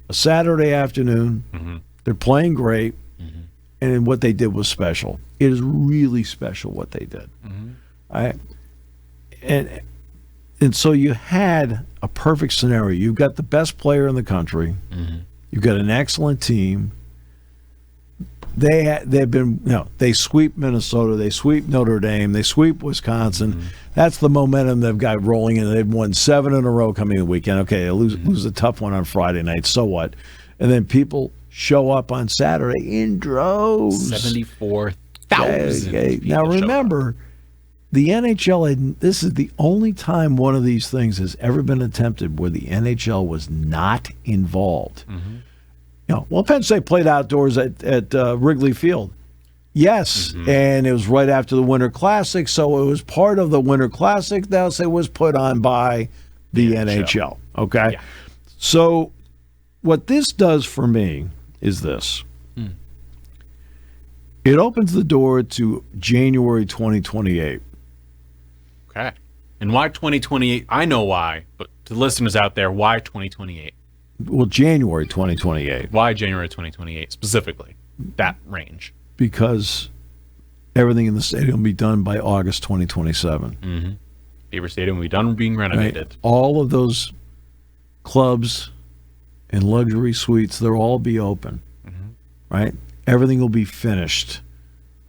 a Saturday afternoon. Mm-hmm. They're playing great, Mm-hmm. and what they did was special. It is really special what they did. Mm-hmm. And so you had a perfect scenario. You've got the best player in the country. Mm-hmm. You've got an excellent team. They've been, they sweep Minnesota, they sweep Notre Dame, they sweep Wisconsin. Mm-hmm. That's the momentum they've got rolling in. They've won 7 in a row coming the weekend. Okay, they lose a tough one on Friday night. So what? And then people show up on Saturday in droves. 74,000. Now remember, the NHL, this is the only time one of these things has ever been attempted where the NHL was not involved. Mm-hmm. Penn State played outdoors at Wrigley Field. Yes, and it was right after the Winter Classic, so it was part of the Winter Classic. Thus, it was put on by the NHL. Okay? Yeah. So what this does for me is this. It opens the door to January 2028. Okay. And why 2028? I know why, but to listeners out there, why 2028? Well, January 2028. Why January 2028 specifically? That range. Because everything in the stadium will be done by August 2027. Mm-hmm. Beaver Stadium will be done being renovated. Right? All of those clubs and luxury suites, they'll all be open. Right? Everything will be finished.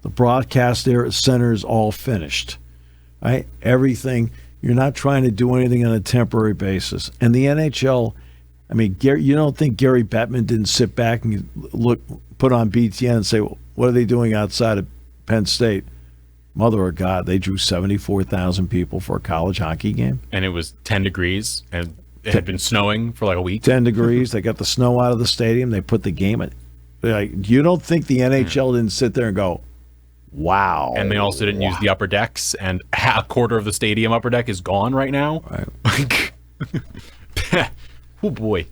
The broadcast center is all finished. Right? Everything. You're not trying to do anything on a temporary basis. And the NHL, I mean, you don't think Gary Bettman didn't sit back and put on BTN and say, well, what are they doing outside of Penn State? Mother of God, they drew 74,000 people for a college hockey game. And it was 10 degrees, and it had been snowing for like a week. 10 degrees. They got the snow out of the stadium. They put the game in. Like, you don't think the NHL didn't sit there and go, wow. And they also didn't use the upper decks, and a quarter of the stadium upper deck is gone right now. Right. Oh, boy.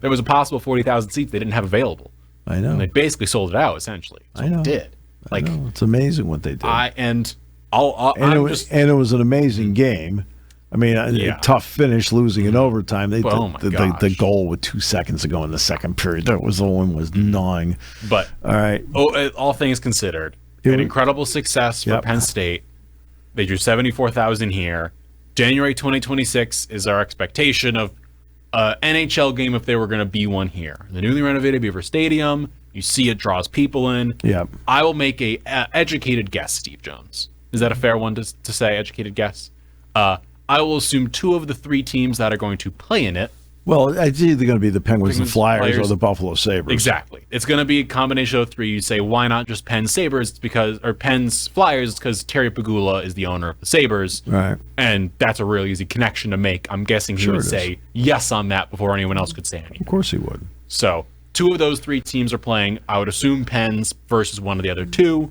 There was a possible 40,000 seats they didn't have available. I know. And they basically sold it out, essentially. So I know. They did. I know. It's amazing what they did. And it was an amazing game. I mean, a tough finish, losing in overtime. The goal with 2 seconds to go in the second period, that was the one was gnawing. But all right, all things considered, an incredible success for Penn State. They drew 74,000 here. January 2026 is our expectation of NHL game if they were going to be one here. The newly renovated Beaver Stadium. You see it draws people in. Yeah. I will make a educated guess, Steve Jones. Is that a fair one to say, educated guess? I will assume 2 of the 3 teams that are going to play in it. Well, it's either going to be the Penguins and Flyers or the Buffalo Sabres. Exactly. It's going to be a combination of 3. You say, why not just Penn Sabres? Or Penn's Flyers, because Terry Pegula is the owner of the Sabres. Right. And that's a really easy connection to make. I'm guessing he would say yes on that before anyone else could say anything. Of course he would. So 2 of those 3 teams are playing. I would assume Penn's versus one of the other 2.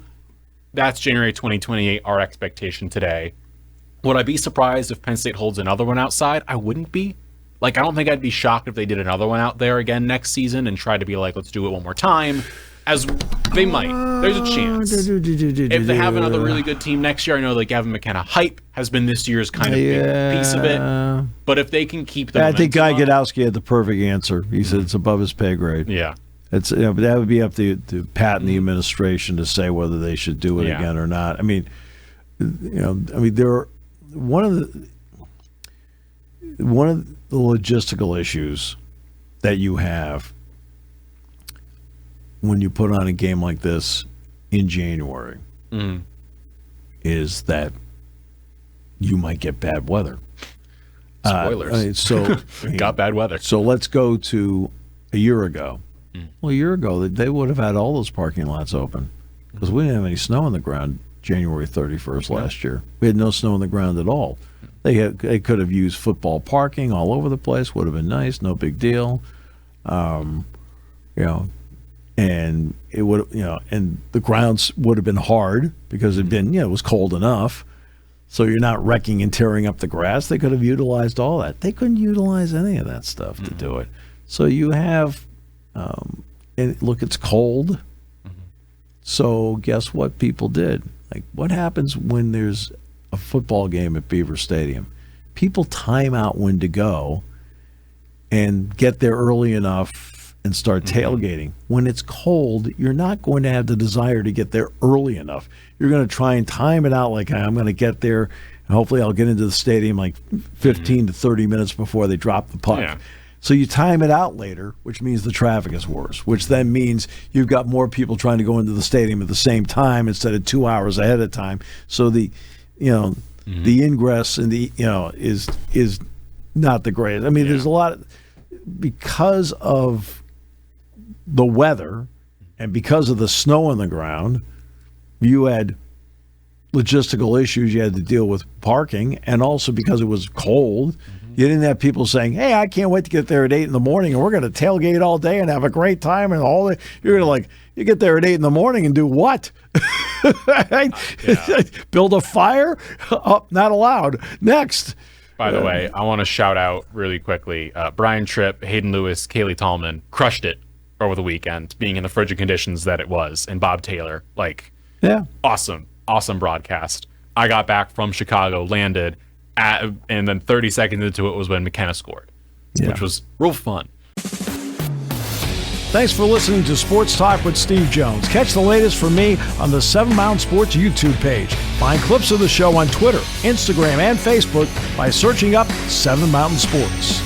That's January 2028, our expectation today. Would I be surprised if Penn State holds another one outside? I wouldn't be. I don't think I'd be shocked if they did another one out there again next season and try to be like, let's do it one more time. As they might. There's a chance. If they have another really good team next year, I know Gavin McKenna hype has been this year's kind of big piece of it. But if they can keep the I think Guy Gadowski had the perfect answer. He said it's above his pay grade. Yeah. But that would be up to Pat and the administration to say whether they should do it again or not. I mean, there are one of the logistical issues that you have when you put on a game like this in January is that you might get bad weather. Spoilers. Got bad weather. So let's go to a year ago. Well, a year ago, they would have had all those parking lots open because we didn't have any snow on the ground January 31st last year. We had no snow on the ground at all. They could have used football parking all over the place. Would have been nice. No big deal. And it would, and the grounds would have been hard because it was cold enough. So you're not wrecking and tearing up the grass. They could have utilized all that. They couldn't utilize any of that stuff to do it. So you have, and look, it's cold. So guess what people did? What happens when there's a football game at Beaver Stadium? People time out when to go, and get there early enough and start tailgating. When it's cold, you're not going to have the desire to get there early enough. You're going to try and time it out like I'm going to get there, and hopefully I'll get into the stadium like 15 to 30 minutes before they drop the puck. Yeah. So you time it out later, which means the traffic is worse, which then means you've got more people trying to go into the stadium at the same time instead of 2 hours ahead of time. So the ingress and is not the greatest. I mean, there's a lot because of the weather and because of the snow on the ground. You had logistical issues you had to deal with parking, and also because it was cold. You didn't have people saying, "Hey, I can't wait to get there at 8 in the morning, and we're going to tailgate all day and have a great time." And all that. You're going to you get there at 8 in the morning and do what? Build a fire? Oh, not allowed. Next. By the way, I want to shout out really quickly. Brian Tripp, Hayden Lewis, Kaylee Tallman crushed it over the weekend, being in the frigid conditions that it was, and Bob Taylor, awesome broadcast. I got back from Chicago, landed. And then 30 seconds into it was when McKenna scored, which was real fun. Thanks for listening to Sports Talk with Steve Jones. Catch the latest from me on the 7 Mountain Sports YouTube page. Find clips of the show on Twitter, Instagram, and Facebook by searching up 7 Mountain Sports.